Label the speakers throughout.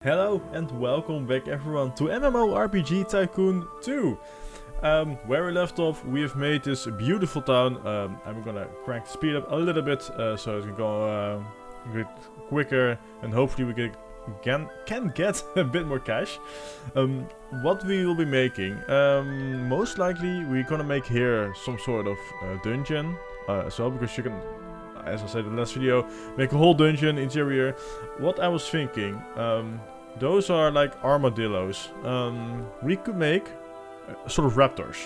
Speaker 1: Hello and welcome back everyone to MMORPG Tycoon 2. Where we left off, we have made this beautiful town. I'm gonna crank the speed up a little bit so it can go a bit quicker, and hopefully we can get a bit more cash. What we will be making, most likely we're gonna make here some sort of dungeon as well, because you can, as I said in the last video, make a whole dungeon interior. What I was thinking, those are like armadillos. We could make sort of raptors,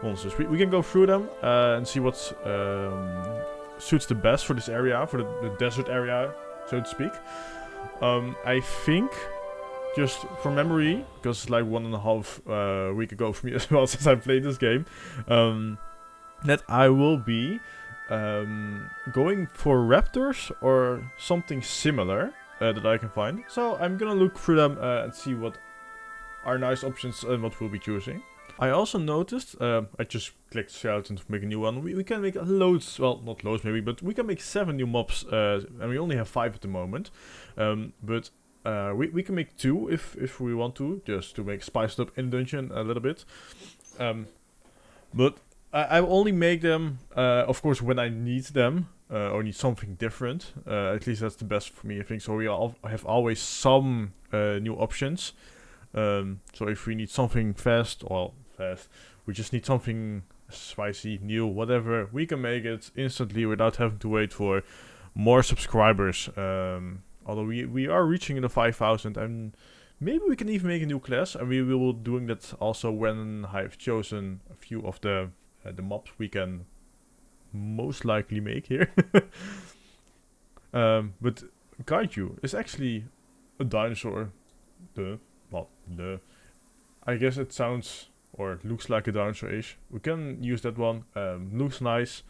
Speaker 1: monsters. We can go through them and see what suits the best for this area, for the desert area, so to speak. I think, just from memory, because it's like 1.5 week ago for me as well since I played this game, that I will be going for raptors or something similar that I can find. So I'm gonna look through them and see what are nice options and what we'll be choosing. I also noticed, I just clicked skeleton to make a new one. We can make loads, well, not loads maybe, but we can make 7 new mobs, and we only have 5 at the moment. But we can make 2 if we want to, just to make spiced up in dungeon a little bit. But I will only make them, of course, when I need them, or need something different. At least that's the best for me, I think. So we have always some new options. So if we need something fast, we just need something spicy, new, whatever, we can make it instantly without having to wait for more subscribers. Although we are reaching the 5,000, and maybe we can even make a new class, and we will be doing that also when I've chosen a few of the mobs we can most likely make here. But Kaiju is actually a dinosaur. I guess it sounds or looks like a dinosaur-ish. We can use that one. Looks nice.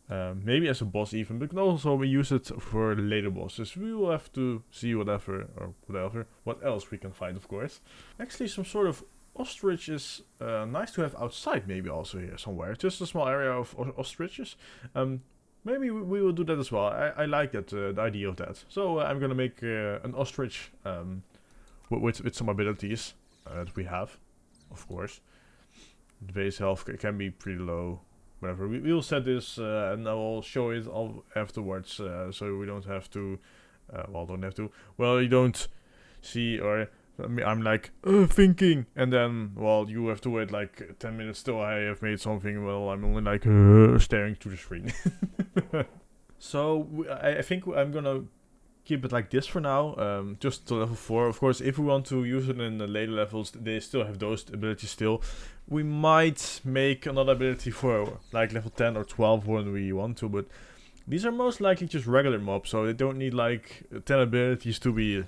Speaker 1: Maybe as a boss even, but can also we use it for later bosses. We will have to see what else we can find, of course. Actually, some sort of ostrich is nice to have outside, maybe also here somewhere. Just a small area of ostriches. Maybe we will do that as well. I like that, the idea of that. So I'm gonna make an ostrich with some abilities that we have, of course. The base health can be pretty low. Whatever. We will set this and I will show it all afterwards, so we don't have to. Well, you don't see, or I'm like thinking, and then, well, you have to wait like 10 minutes till I have made something. Well, I'm only like staring to the screen. So I think I'm gonna keep it like this for now, just to level 4. Of course, if we want to use it in the later levels, they still have those abilities still. We might make another ability for like level 10 or 12 when we want to, but these are most likely just regular mobs, so they don't need like 10 abilities to be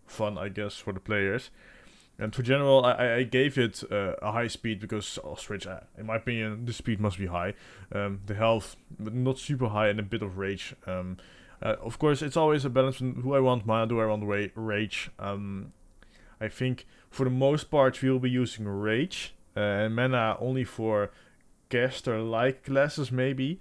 Speaker 1: fun, I guess, for the players. And for general, I gave it a high speed because ostrich, in my opinion, the speed must be high. The health, but not super high, and a bit of rage. Of course, it's always a balance. Do I want mana? Do I want rage? I think for the most part we will be using rage and mana only for caster-like classes, maybe.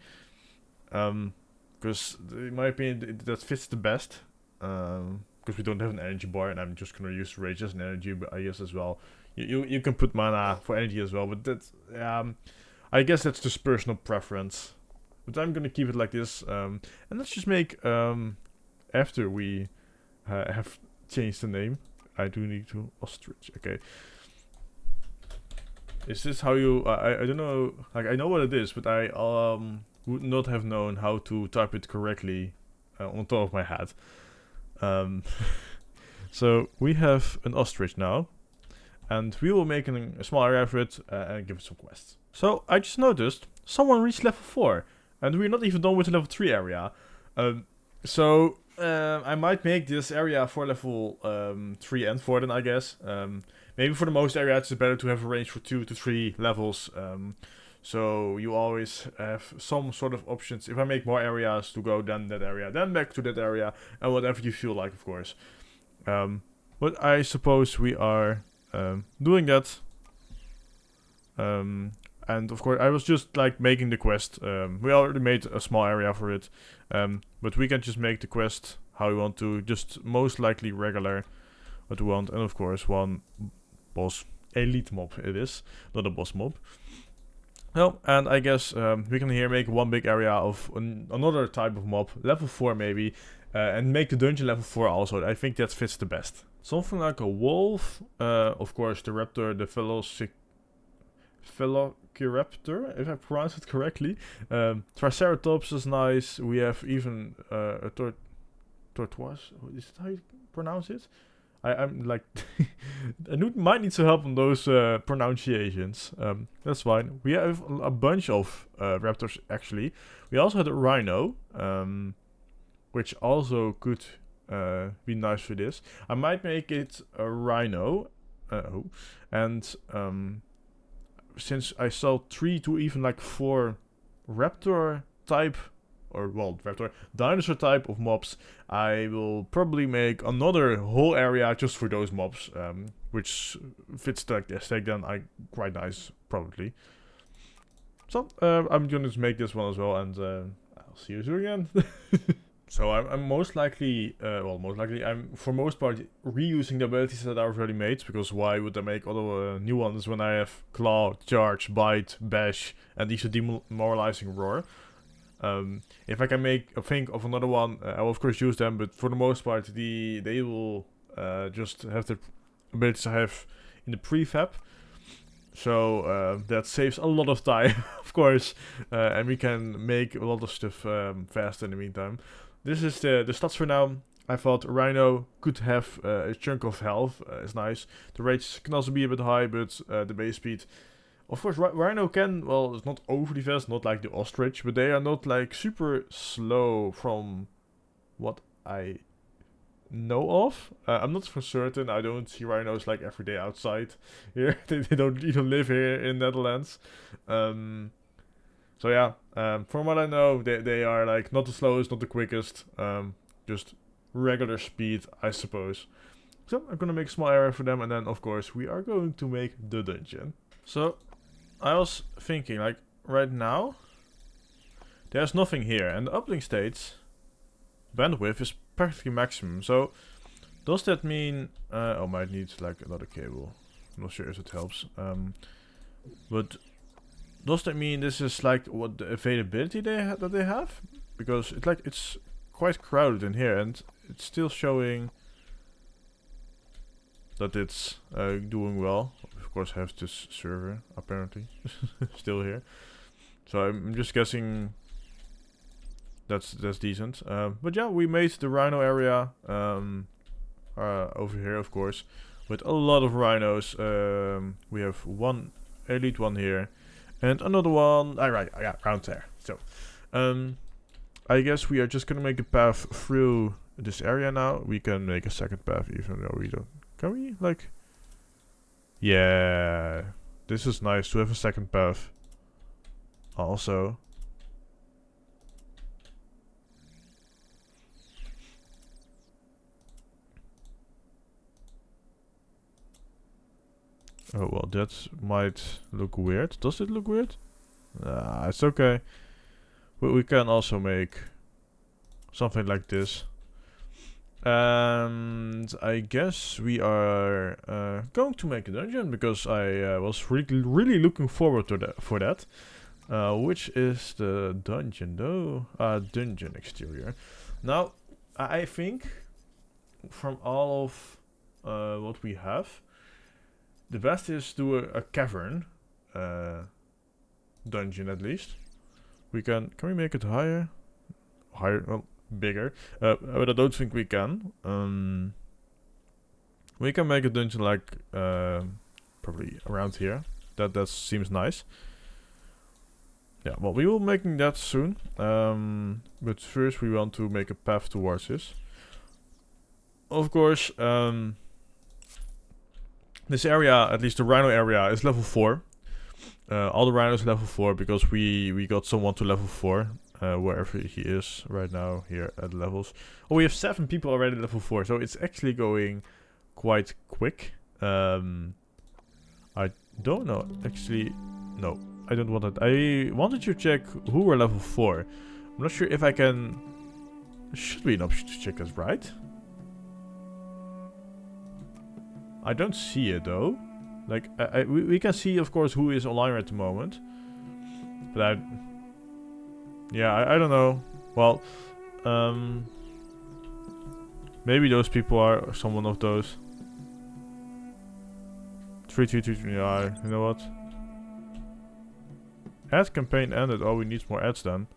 Speaker 1: Because in my opinion that fits the best. Because we don't have an energy bar, and I'm just gonna use rage as an energy, but I guess as well. You can put mana for energy as well, but that's I guess that's just personal preference. But I'm gonna keep it like this, and let's just make, after we have changed the name, I do need to ostrich, okay. Is this how you, I don't know, like I know what it is, but I would not have known how to type it correctly on top of my head. So we have an ostrich now, and we will make a small area for it and give it some quests. So I just noticed someone reached level 4. And we're not even done with the level 3 area. So I might make this area for level 3 and 4 then, I guess. Maybe for the most areas it's better to have a range for 2 to 3 levels. So you always have some sort of options. If I make more areas to go, then that area, then back to that area, and whatever you feel like, of course. But I suppose we are doing that. And of course, I was just like making the quest. We already made a small area for it, but we can just make the quest how we want to, just most likely regular what we want, and of course one boss elite mob it is, not a boss mob. Well, and I guess we can here make one big area of another type of mob, level 4 maybe, and make the dungeon level 4 also. I think that fits the best. Something like a wolf, of course the raptor, the Velociraptor, if I pronounce it correctly. Triceratops is nice. We have even a tortoise. Is that how you pronounce it? I'm like, I might need some help on those pronunciations. That's fine. We have a bunch of raptors actually. We also had a rhino, which also could be nice for this. I might make it a rhino, and since I saw 3 to even like 4 raptor type, or well, raptor dinosaur type of mobs, I will probably make another whole area just for those mobs, which fits the aesthetic then quite nice probably. So I'm gonna just make this one as well, and I'll see you soon again. So I'm most likely, I'm for most part reusing the abilities that I already made, because why would I make other new ones when I have Claw, Charge, Bite, Bash, and even Demoralizing Roar? If I can think of another one, I will of course use them, but for the most part they will just have the abilities I have in the prefab. So that saves a lot of time, of course, and we can make a lot of stuff fast in the meantime. This is the stats for now. I thought Rhino could have a chunk of health, it's nice. The rage can also be a bit high, but the base speed... Of course, Rhino can, well, it's not overly fast, not like the Ostrich, but they are not like super slow from what I know of. I'm not for certain, I don't see rhinos like every day outside here. they don't even live here in Netherlands. So yeah, from what I know, they are like not the slowest, not the quickest, just regular speed, I suppose. So I'm gonna make a small area for them, and then of course we are going to make the dungeon. So I was thinking, like, right now, there's nothing here, and the uplink states bandwidth is practically maximum. So, does that mean... I might need, like, another cable. I'm not sure if it helps. But, does that mean this is, like, what the availability that they have? Because, it's quite crowded in here, and it's still showing that it's doing well. Of course, I have this server apparently still here, so I'm just guessing that's decent. But yeah, we made the rhino area over here, of course, with a lot of rhinos. We have one elite one here, and another one. Around there. So, I guess we are just gonna make a path through this area now. We can make a second path, even though we don't. Can we, like... Yeah, this is nice to have a second path. Also. Oh, well, that might look weird. Does it look weird? Nah, it's okay. But we can also make something like this. And I guess we are going to make a dungeon, because I was really looking forward to that. Which is the dungeon though? Dungeon exterior. Now, I think from all of what we have, the best is to a cavern dungeon at least. Can we make it higher? Well, bigger, but I don't think we can. We can make a dungeon like probably around here. That seems nice. Yeah, well, we will making that soon. But first we want to make a path towards this. Of course, this area, at least the rhino area, is level 4. All the rhinos level 4 because we got someone to level 4. Wherever he is right now here at levels. Oh, we have 7 people already level 4, so it's actually going quite quick. I don't know, actually, no, I don't want that. I wanted to check who were level 4. I'm not sure if I can... should be an option to check that, right? I don't see it though. Like, we can see, of course, who is online at the moment. But I don't know. Well, maybe those people are someone of those. 3, yeah, you know what? Ad campaign ended. Oh, we need more ads then.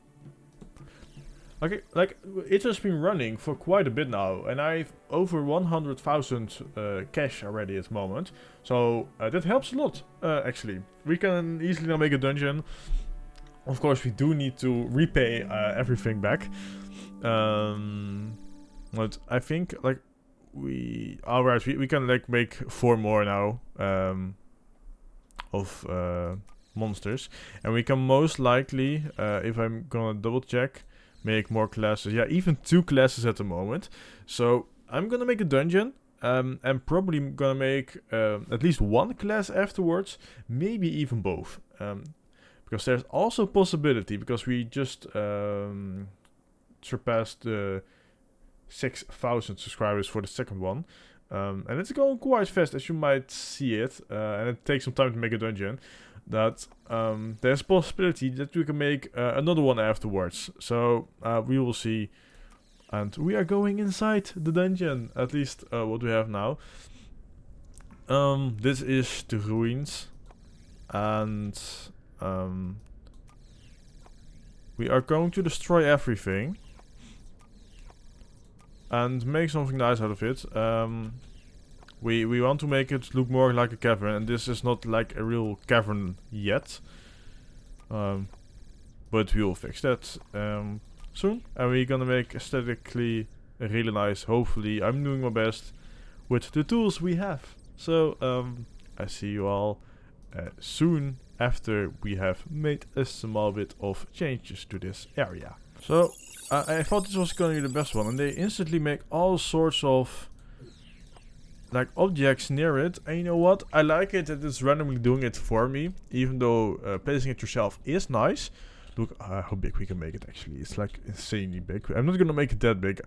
Speaker 1: Okay, like, it has been running for quite a bit now, and I've over 100,000 cash already at the moment. So, that helps a lot, actually. We can easily now make a dungeon. Of course, we do need to repay everything back. But I think, like, we can, like, make 4 more now, of, monsters. And we can most likely, if I'm gonna double check, make more classes. Yeah, even 2 classes at the moment. So I'm gonna make a dungeon. And probably gonna make at least 1 class afterwards. Maybe even both. Because there's also a possibility, because we just surpassed 6,000 subscribers for the second one. And it's going quite fast, as you might see it. And it takes some time to make a dungeon. That there's a possibility that we can make another one afterwards. So we will see. And we are going inside the dungeon, at least what we have now. This is the ruins. And we are going to destroy everything. And make something nice out of it. We want to make it look more like a cavern, and this is not like a real cavern yet. But we will fix that soon, and we're gonna make aesthetically really nice. Hopefully, I'm doing my best with the tools we have. So I see you all soon after we have made a small bit of changes to this area. So I thought this was gonna be the best one, and they instantly make all sorts of like objects near it. And you know what? I like it that it's randomly doing it for me, even though placing it yourself is nice. Look how big we can make it actually. It's like insanely big. I'm not gonna make it that big.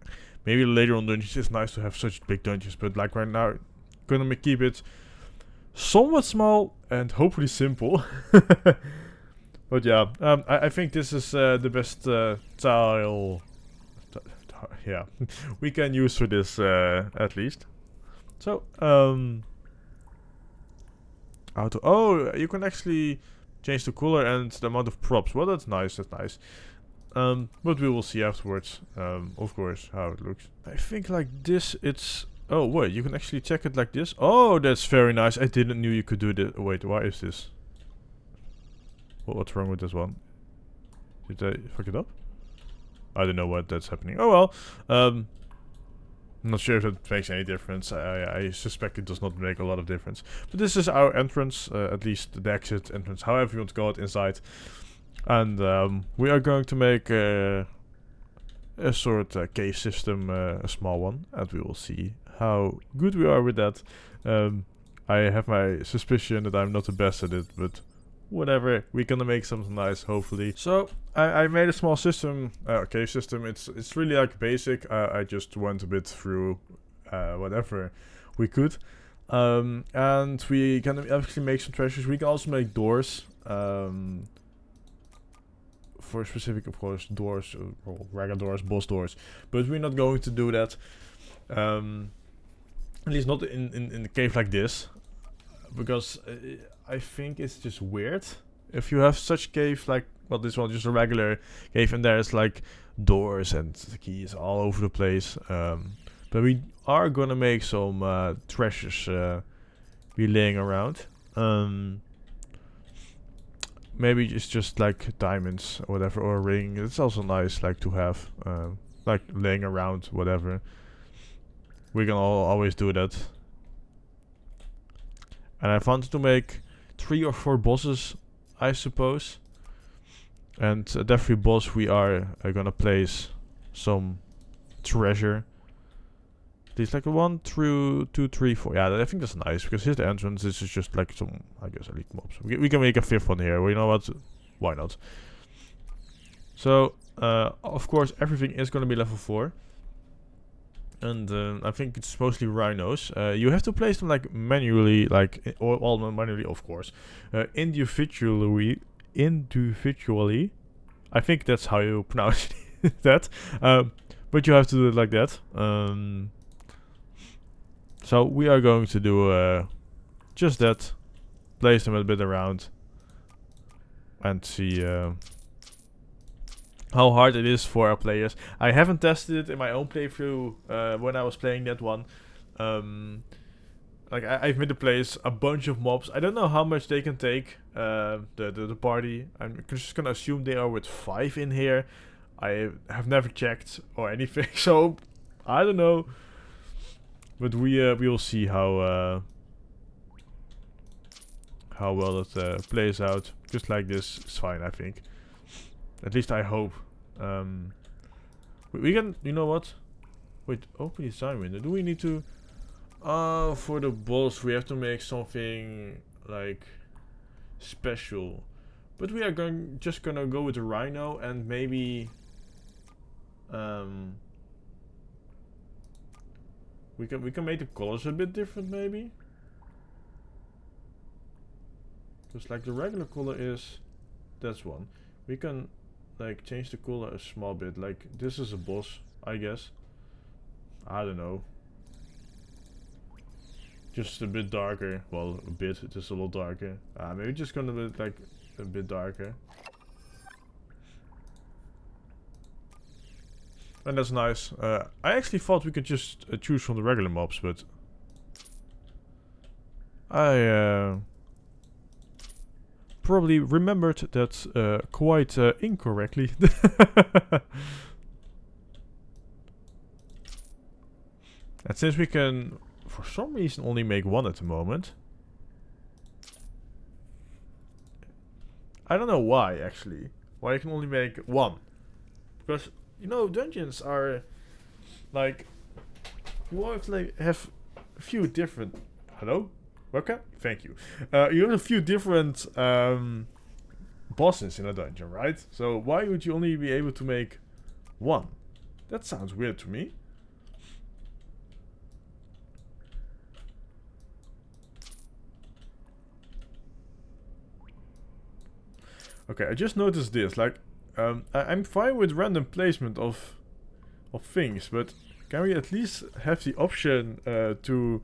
Speaker 1: Maybe later on dungeons it's nice to have such big dungeons, but like right now, gonna keep it somewhat small and hopefully simple. But yeah, I think this is the best tile. Yeah, we can use for this at least. So, oh, you can actually change the color and the amount of props. Well, that's nice, that's nice. But we will see afterwards, of course, how it looks. I think like this, it's... Oh, wait, you can actually check it like this? Oh, that's very nice. I didn't knew you could do this. Wait, why is this? What's wrong with this one? Did I fuck it up? I don't know what that's happening. Oh, well. I'm not sure if it makes any difference. I suspect it does not make a lot of difference. But this is our entrance, at least the exit entrance, however you want to call it, inside. And we are going to make a sort of cave system, a small one. And we will see how good we are with that. I have my suspicion that I'm not the best at it, but whatever. We're gonna make something nice, hopefully. So I made a small system, cave system. It's really like basic. I just went a bit through whatever we could, and we can actually make some treasures. We can also make doors, for specific, of course, doors, or regular doors, boss doors. But we're not going to do that. At least not in the cave like this, because I think it's just weird if you have such cave like, well, this one just a regular cave and there's like doors and keys all over the place. But we are gonna make some treasures be laying around. Maybe it's just like diamonds or whatever, or a ring. It's also nice like to have, like laying around, whatever. We can always do that. And I wanted to make 3 or 4 bosses, I suppose. And at every boss we are gonna place some treasure. There's like a 1, 2, 3, 4. Yeah, I think that's nice, because here's the entrance. This is just like some, I guess, elite mobs. We can make a 5th one here. Well, you know what? Why not? So, Of course, everything is gonna be level 4. And I think it's mostly rhinos. You have to place them like manually, like or not manually, of course, individually. I think that's how you pronounce that. But you have to do it like that. So we are going to do just that. Place them a bit around and see how hard it is for our players. I haven't tested it in my own playthrough when I was playing that one. Like I've made the players a bunch of mobs. I don't know how much they can take the party. I'm just gonna assume they are with 5 in here. I have never checked or anything, so I don't know. But we will see how well it plays out. Just like this is fine, I think. At least I hope. We can, you know what? Wait, open design window. Do we need to? For the boss we have to make something like special. But we are just gonna go with the rhino and maybe we can make the colors a bit different maybe. Because like the regular color is that's one. We can like change the color a small bit. Like this is a boss, I guess. I don't know. Just a bit darker. Well, a bit. Just a little darker. Maybe just gonna be like a bit darker. And that's nice. I actually thought we could just choose from the regular mobs, but I probably remembered that quite incorrectly. And since we can, for some reason, only make 1 at the moment. I don't know why, actually. Why I can only make 1. Because, you know, dungeons are, like, you always like, have a few different... Hello? Okay, thank you. You have a few different bosses in a dungeon, right? So why would you only be able to make 1? That sounds weird to me. Okay, I just noticed this. Like, I'm fine with random placement of things, but can we at least have the option to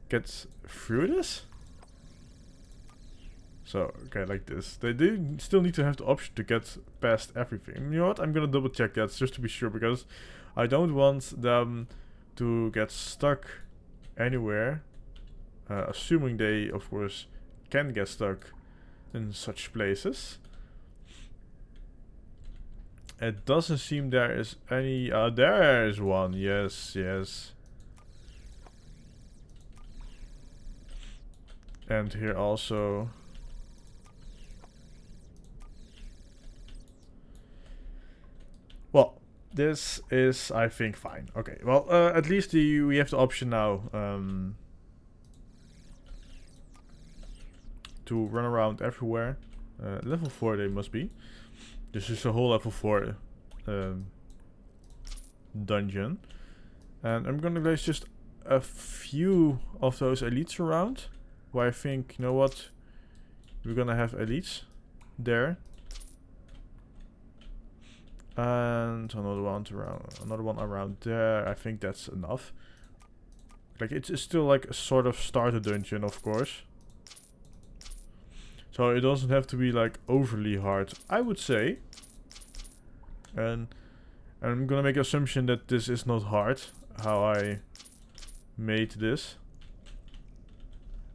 Speaker 1: get through this? So, okay, like this. They do still need to have the option to get past everything. You know what? I'm gonna double check that just to be sure, because I don't want them to get stuck anywhere. Assuming they, of course, can get stuck in such places. It doesn't seem there is any... there is one. Yes, yes. And here also. Well, this is, I think, fine. Okay, well, at least we have the option now to run around everywhere. Level 4 they must be. This is a whole level 4 dungeon. And I'm gonna place just a few of those elites around. Where I think, you know what? We're gonna have elites there. And another one around there. I think that's enough. Like, it's still like a sort of starter dungeon, of course. So it doesn't have to be like overly hard, I would say. And I'm gonna make an assumption that this is not hard, how I made this.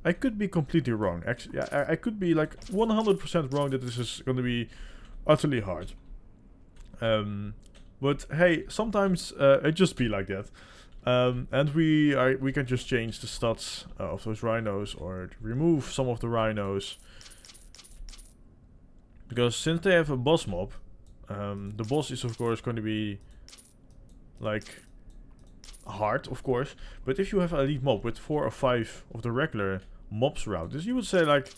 Speaker 1: I could be completely wrong. Actually, I could be like 100% wrong that this is gonna be utterly hard. But hey, sometimes it just be like that. And we can just change the stats of those rhinos, or remove some of the rhinos. Because since they have a boss mob, the boss is of course going to be like hard, of course. But if you have an elite mob with 4 or 5 of the regular mobs around this, you would say like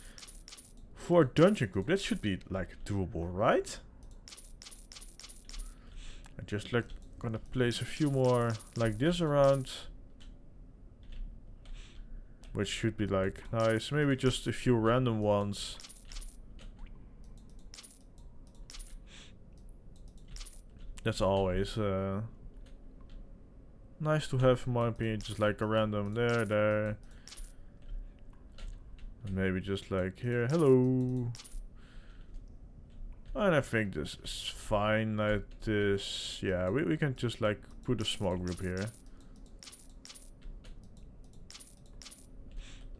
Speaker 1: for a dungeon group that should be like doable, right? I just like gonna place a few more like this around, which should be like nice. Maybe just a few random ones. That's always nice to have, in my opinion. Just like a random there. And maybe just like here, hello. And I think this is fine like this. Yeah, we can just like put a small group here.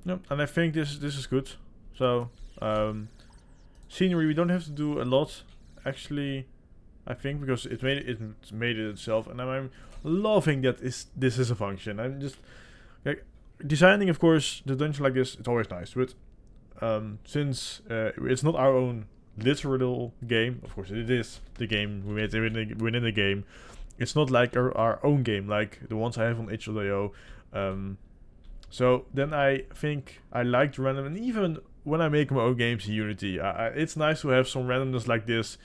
Speaker 1: Yep, and I think this is good. So, scenery, we don't have to do a lot, actually. I think because it made it itself, and I'm loving that this is a function. I'm just like designing, of course, the dungeon like this. It's always nice, but since it's not our own literal game, of course it is the game we made within the game. It's not like our own game, like the ones I have on itch.io. So then I think I like the random, and even when I make my own games in Unity, it's nice to have some randomness like this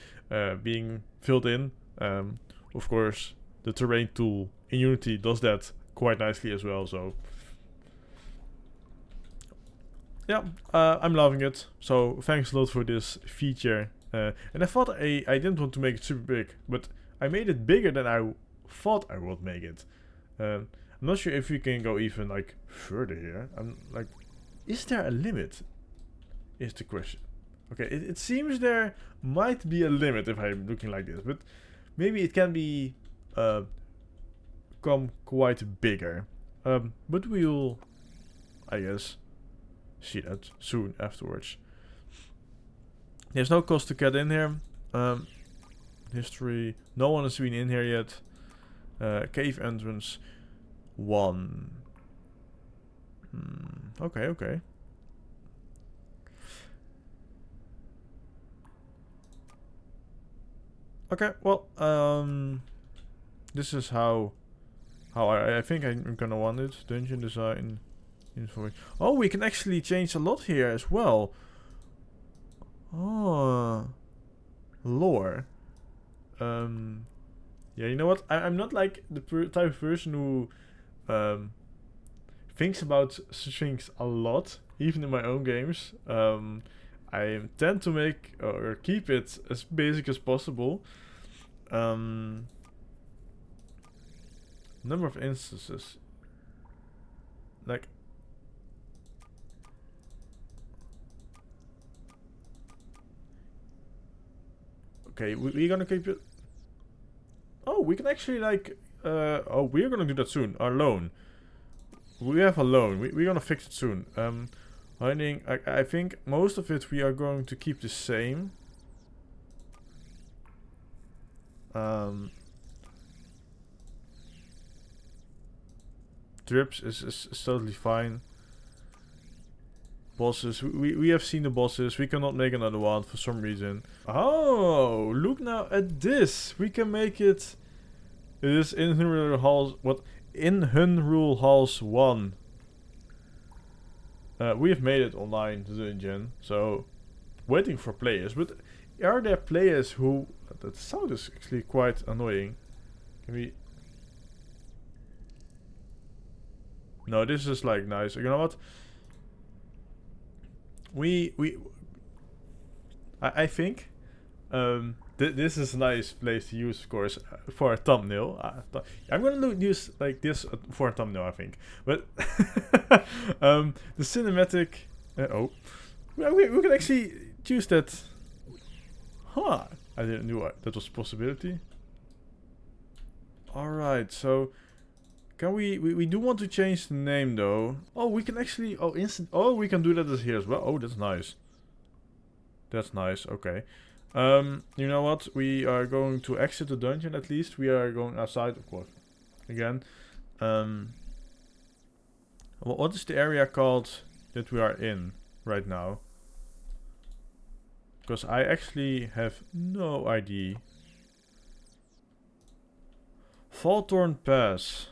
Speaker 1: being filled in. Of course, the terrain tool in Unity does that quite nicely as well. So yeah, I'm loving it. So thanks a lot for this feature. And I thought I didn't want to make it super big, but I made it bigger than I thought I would make it. I'm not sure if we can go even like further here. I'm like, is there a limit? Is the question. Okay, it seems there might be a limit if I'm looking like this, but maybe it can be come quite bigger. But we'll, I guess, see that soon afterwards. There's no cost to get in here. History, no one has been in here yet. Cave entrance 1. Okay. Okay, well, this is how I think I'm gonna want it. Dungeon design info. Oh, we can actually change a lot here as well. Oh, lore. Yeah, you know what? I'm not like the type of person who thinks about such things a lot, even in my own games. I tend to make or keep it as basic as possible. Number of instances. Like, okay, we're gonna keep it. Oh, we can actually like. Oh, we're gonna do that soon. Our loan. We have a loan. We're gonna fix it soon. I think most of it we are going to keep the same. Drips is totally fine. Bosses, we have seen the bosses. We cannot make another one for some reason. Oh, look now at this. We can make it. It is in Hunrule Halls. What? In Hunrule Halls 1. We have made it online, the dungeon. So, waiting for players. But are there players who... That sound is actually quite annoying. Can we... No, this is like nice. You know what? I think this is a nice place to use, of course, for a thumbnail. I'm gonna use like this for a thumbnail, I think. But the cinematic. We can actually choose that. Huh? I didn't know that was a possibility. All right, so. Can we do want to change the name though? Oh, we can actually we can do that as here as well. Oh, that's nice. That's nice. Okay. You know what? We are going to exit the dungeon at least. We are going outside, of course. Again. What is the area called that we are in right now? Because I actually have no idea. Falthorn Pass.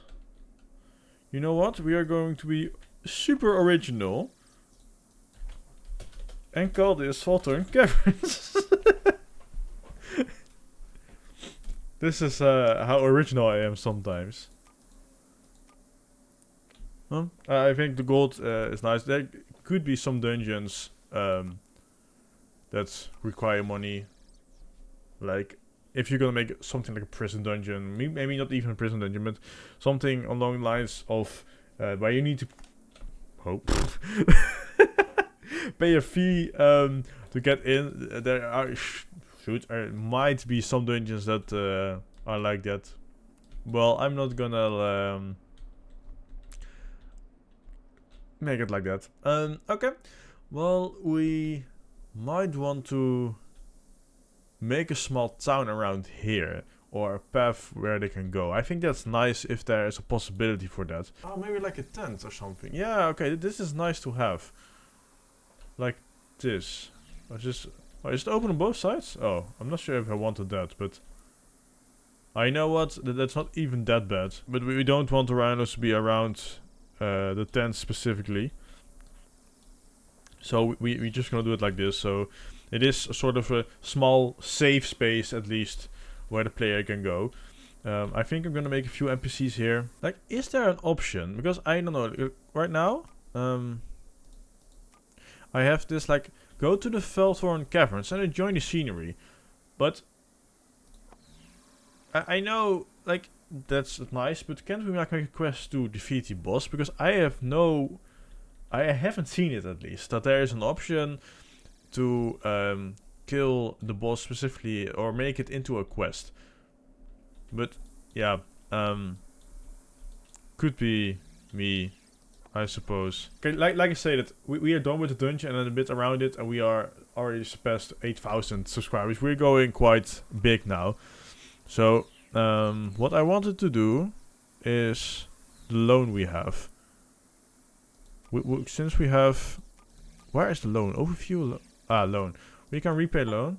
Speaker 1: You know what? We are going to be super original and call this Falthorn Caverns. This is how original I am sometimes. I think the gold is nice. There could be some dungeons that require money. Like, if you're gonna make something like a prison dungeon, maybe not even a prison dungeon, but something along the lines of where you need to pay a fee to get in. There are might be some dungeons that are like that. Well, I'm not gonna make it like that. Okay. Well, we might want to make a small town around here, or a path where they can go. I think that's nice if there is a possibility for that. Oh, maybe like a tent or something. Yeah, okay, this is nice to have. Like this. Is it open on both sides? Oh, I'm not sure if I wanted that, but I know what, that's not even that bad. But we don't want the rhinos to be around the tent specifically. So we just gonna do it like this. So it is sort of a small safe space, at least, where the player can go. I think I'm gonna make a few NPCs here. Like, is there an option? Because I don't know. Right now, I have this, like, go to the Felthorn Caverns and enjoy the scenery. But I know, like, that's nice, but can't we like make a quest to defeat the boss? Because I haven't seen it, at least, that there is an option to kill the boss specifically or make it into a quest. But yeah, could be me, I suppose. Okay, like I said, that we are done with the dungeon and a bit around it, and we are already surpassed 8,000 subscribers. We're going quite big now. So what I wanted to do is the loan we have. Since we have, where is the loan? Overview. Loan. We can repay loan.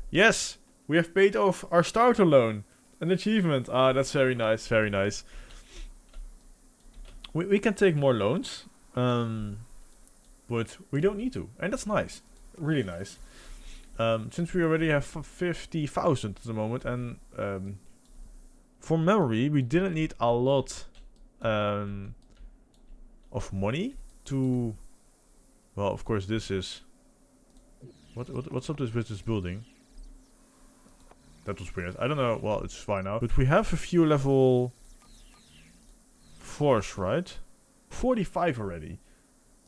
Speaker 1: Yes, we have paid off our starter loan. An achievement. That's very nice. Very nice. We can take more loans, but we don't need to, and that's nice. Really nice. Since we already have 50,000 at the moment, and from memory, we didn't need a lot of money to. Well, of course, this is. What's up with this building? That was weird. I don't know. Well, it's fine now. But we have a few level 4s, right? 45 already.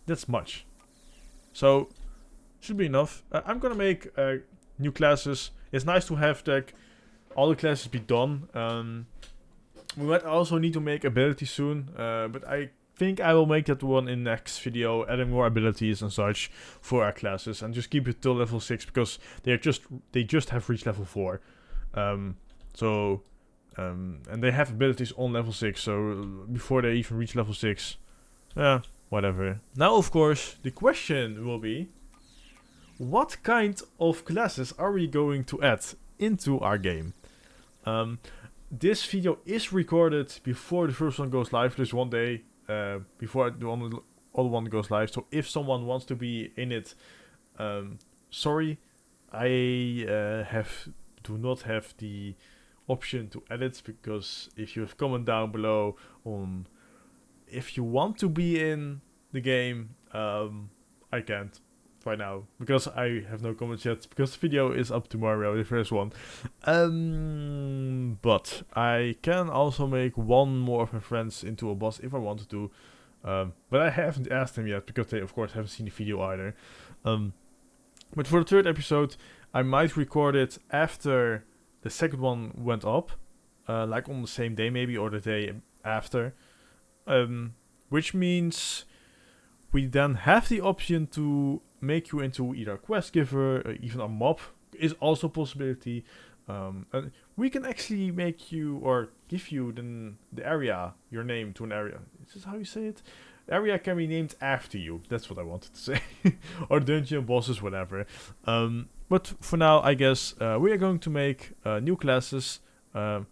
Speaker 1: That's much. So, should be enough. I'm gonna make new classes. It's nice to have like all the classes be done. We might also need to make abilities soon. But I think I will make that one in next video, adding more abilities and such for our classes, and just keep it till level 6 because they just have reached level 4. And they have abilities on level 6, so before they even reach level 6, whatever. Now, of course, the question will be, what kind of classes are we going to add into our game? This video is recorded before the first one goes live. There's one day before the other one goes live. So if someone wants to be in it, sorry, I do not have the option to edit, because if you have comment down below on if you want to be in the game, I can't right now because I have no comments yet, because the video is up tomorrow, the first one. But I can also make one more of my friends into a boss if I wanted to, but I haven't asked them yet because they of course haven't seen the video either. But for the third episode, I might record it after the second one went up, like on the same day maybe, or the day after, which means we then have the option to make you into either a quest giver, or even a mob is also a possibility. And we can actually make you, or give you the area, your name to an area. Is this how you say it? The area can be named after you. That's what I wanted to say. Or dungeon, bosses, whatever. But for now, I guess we are going to make new classes. I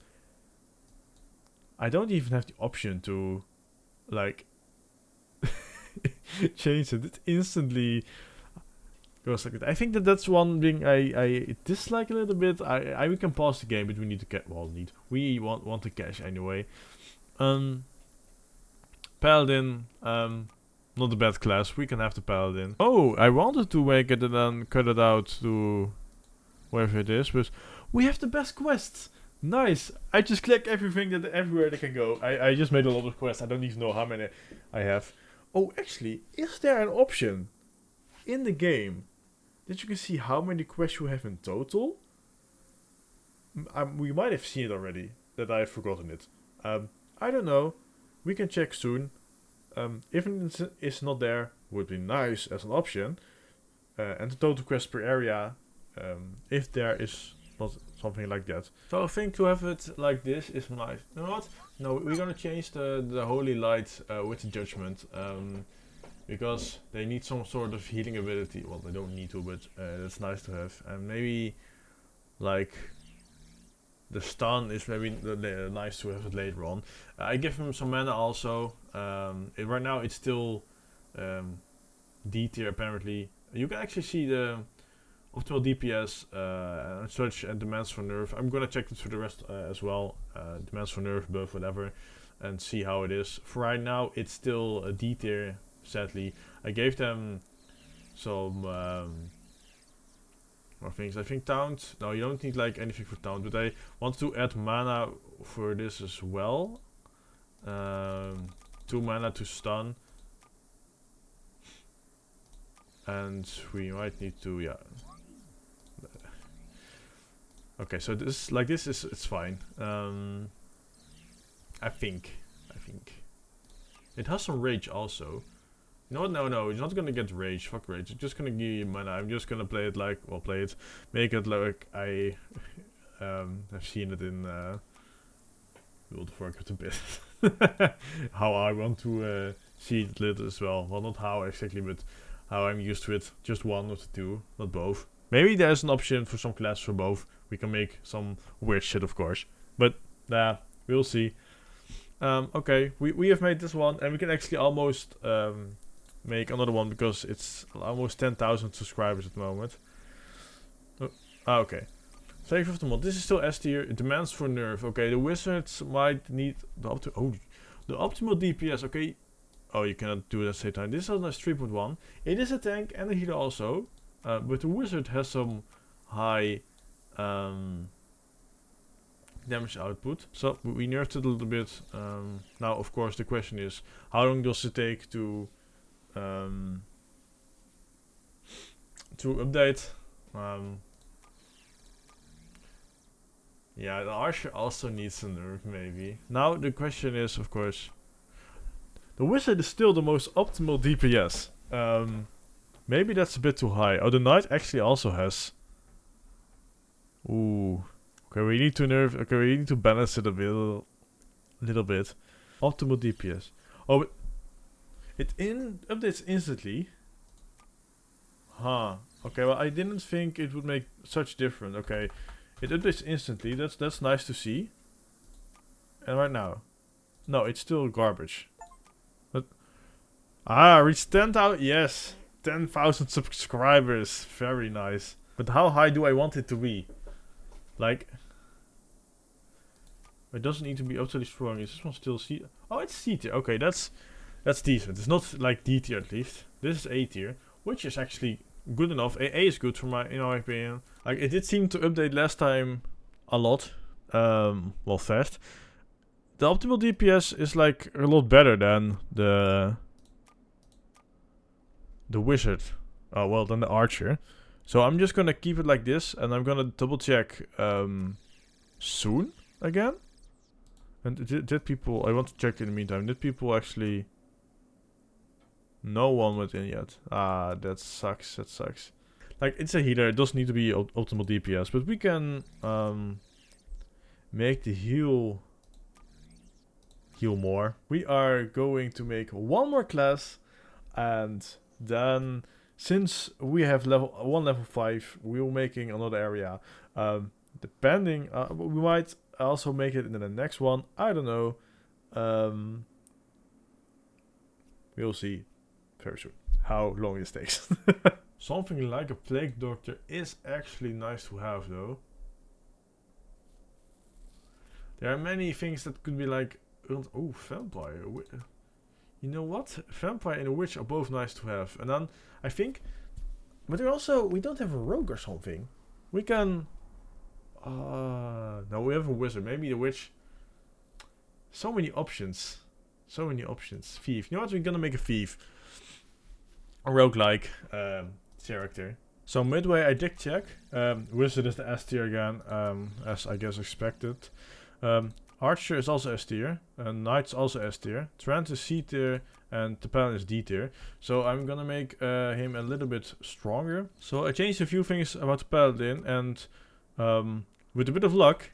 Speaker 1: don't even have the option to, like, change it. It instantly goes like that. I think that's one thing I dislike a little bit. We can pause the game, but we need to get we want to cache anyway. Paladin, not a bad class. We can have the Paladin. Oh, I wanted to make it and then cut it out to wherever it is, but we have the best quests. Nice. I just click everything everywhere they can go. I just made a lot of quests. I don't even know how many I have. Oh, actually, is there an option in the game that you can see how many quests you have in total? We might have seen it already, that I've forgotten it. I don't know. We can check soon. If it is not there, would be nice as an option. And the total quest per area, if there is not something like that. So I think to have it like this is nice. You know what? No, we're gonna change the holy light with the judgment. Because they need some sort of healing ability. Well, they don't need to, but that's nice to have. And maybe, like, the stun is maybe nice to have it later on. I give him some mana also. Right now it's still D tier apparently. You can actually see the optimal DPS and such and demands for nerf. I'm gonna check it for the rest as well. Demands for nerf, buff, whatever, and see how it is. For right now, it's still a D tier. Sadly, I gave them some more things. I think taunt. No, you don't need like anything for taunt, but I want to add mana for this as well. 2 mana to stun, and we might need to Okay, so this it's fine. I think it has some rage also. No, it's not gonna get rage. Fuck rage. It's just gonna give you mana. I'm just gonna play it like, make it like I have seen it in World of Warcraft a bit. How I want to see it lit as well. Well, not how exactly, but how I'm used to it. Just one of the two, not both. Maybe there's an option for some classes for both. We can make some weird shit, of course. But we'll see. Okay, we have made this one, and we can actually almost make another one because it's almost 10,000 subscribers at the moment. Okay. Save of the mod. This is still S tier. It demands for nerf. Okay, the wizards might need the optimal DPS. Okay. Oh, you cannot do it at the same time. This is a nice 3.1. It is a tank and a healer also, but the wizard has some high damage output. So we nerfed it a little bit. Now, of course, the question is, how long does it take to update? Yeah, the archer also needs a nerf, maybe. Now the question is, of course, the wizard is still the most optimal DPS. Maybe that's a bit too high. Oh, the knight actually also has. Ooh. Okay, we need to nerf. Okay, we need to balance it a little bit. Optimal DPS. Oh, but it updates instantly. Huh. Okay, well, I didn't think it would make such difference. Okay, it updates instantly. That's nice to see. And right now, no, it's still garbage. But reached 10,000. Yes, 10,000 subscribers. Very nice. But how high do I want it to be? Like, it doesn't need to be utterly strong. Is this one still C? Oh, it's C tier. Okay, that's decent. It's not like D tier at least. This is A tier, which is actually good enough. A is good in my opinion. Like, it did seem to update last time a lot. Well, fast. The optimal DPS is like a lot better than the wizard. Oh well, than the archer. So I'm just gonna keep it like this, and I'm gonna double check soon again. And did people? I want to check in the meantime. Did people actually? No one went in yet. Ah, that sucks. That sucks. Like, it's a healer. It doesn't need to be optimal DPS, but we can make the heal more. We are going to make one more class, and then since we have level 5, we will making another area. Depending, we might also make it in the next one. I don't know. We'll see very soon. how long this takes. Something like a plague doctor is actually nice to have though. There are many things that could be like, oh, vampire. You know what? Vampire and a witch are both nice to have. And then I think, but we don't have a rogue or something. We can, no, we have a wizard. Maybe the witch. So many options. So many options. Thief. You know what? We're gonna make a thief. A roguelike character. So midway I did check. Wizard is the S tier again, as I guess expected. Archer is also S tier. Knight's also S tier. Trent is C tier. And the Paladin is D tier. So I'm gonna make him a little bit stronger. So I changed a few things about the Paladin. And with a bit of luck,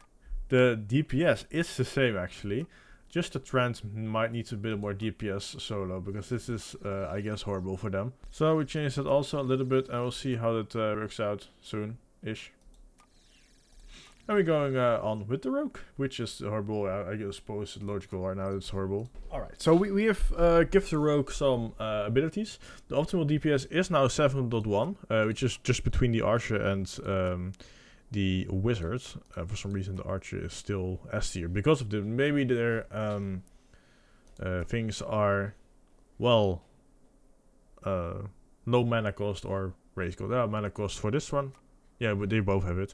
Speaker 1: the DPS is the same actually. Just the Trent might need a bit more DPS solo, because this is, I guess, horrible for them. So we changed it also a little bit, and we'll see how that works out soon-ish. And we're going on with the Rogue, which is horrible. I suppose it's logical right now, it's horrible. Alright, so we have give the Rogue some abilities. The optimal DPS is now 7.1, which is just between the Archer and the wizards. For some reason the archer is still S tier because of the maybe their things are well low mana cost or raise cost. Mana cost for this one. Yeah, but they both have it.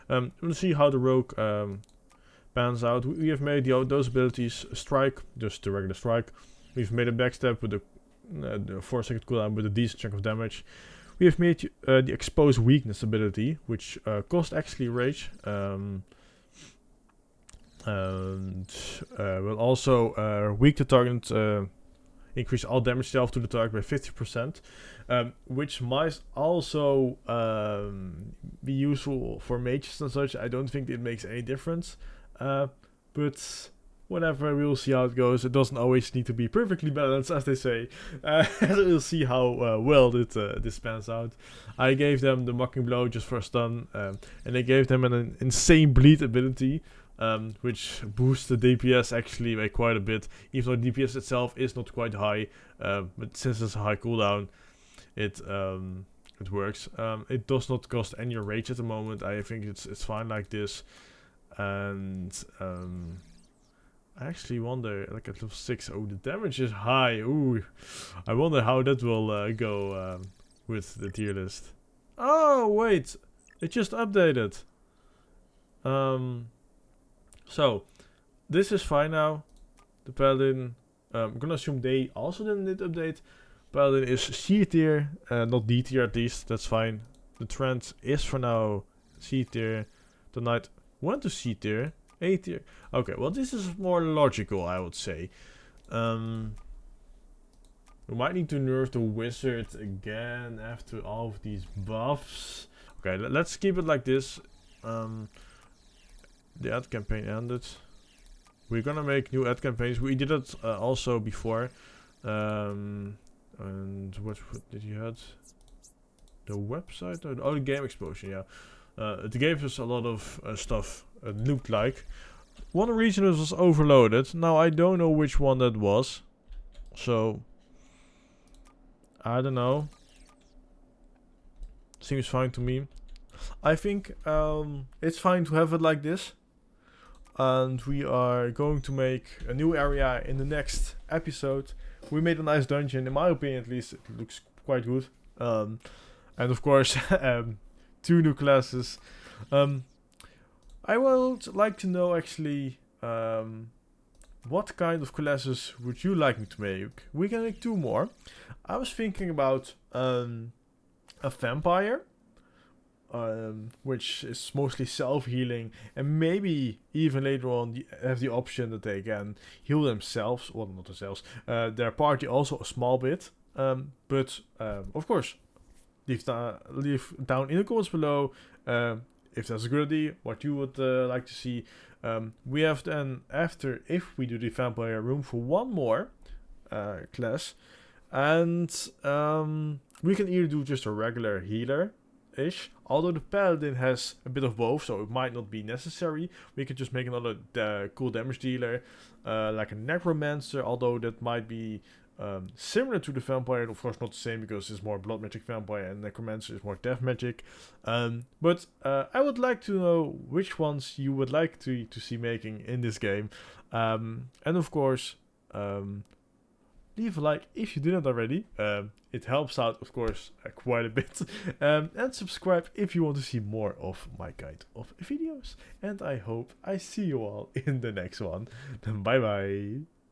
Speaker 1: We'll see how the rogue pans out. We have made those abilities strike, just the regular strike. We've made a backstab with the 4-second cooldown with a decent chunk of damage. We have made the expose weakness ability, which cost actually rage, and will also weak the target, increase all damage dealt to the target by 50%, which might also be useful for mages and such. I don't think it makes any difference, but whatever, we'll see how it goes. It doesn't always need to be perfectly balanced, as they say. We'll see how well this pans out. I gave them the mocking blow just for a stun, and I gave them an insane bleed ability, which boosts the DPS actually by quite a bit, even though DPS itself is not quite high, but since it's a high cooldown, it works. It does not cost any rage at the moment. I think it's fine like this, and I actually wonder, like at level 6, oh, the damage is high. Ooh, I wonder how that will go with the tier list. Oh, wait, it just updated. So, this is fine now. The Paladin, I'm gonna assume they also didn't update. Paladin is C tier, not D tier at least, that's fine. The Trent is for now C tier. The Knight went to C tier. A tier. Okay, well this is more logical, I would say. We might need to nerf the wizard again after all of these buffs. Okay, let's keep it like this. The ad campaign ended. We're gonna make new ad campaigns. We did it also before. And what did you had? The website? Oh, the game explosion, yeah. It gave us a lot of stuff, it looked like. One reason it was overloaded. Now I don't know which one that was. So, I don't know. Seems fine to me. I think it's fine to have it like this. And we are going to make a new area in the next episode. We made a nice dungeon, in my opinion at least. It looks quite good. And of course, 2 new classes. I would like to know actually, what kind of classes would you like me to make? We can make 2 more. I was thinking about a vampire, which is mostly self-healing, and maybe even later on have the option that they can heal themselves, well, not themselves, their party also a small bit. But of course, leave down in the comments below if that's a good idea, what you would like to see. We have then, after, if we do the vampire, room for 1 more class, and we can either do just a regular healer-ish, although the paladin has a bit of both, so it might not be necessary. We could just make another cool damage dealer, like a necromancer, although that might be similar to the vampire, of course not the same because it's more blood magic vampire and necromancer is more death magic. But I would like to know which ones you would like to see making in this game. And of course, leave a like if you didn't already. It helps out, of course, quite a bit. And subscribe if you want to see more of my kind of videos. And I hope I see you all in the next one. Bye bye.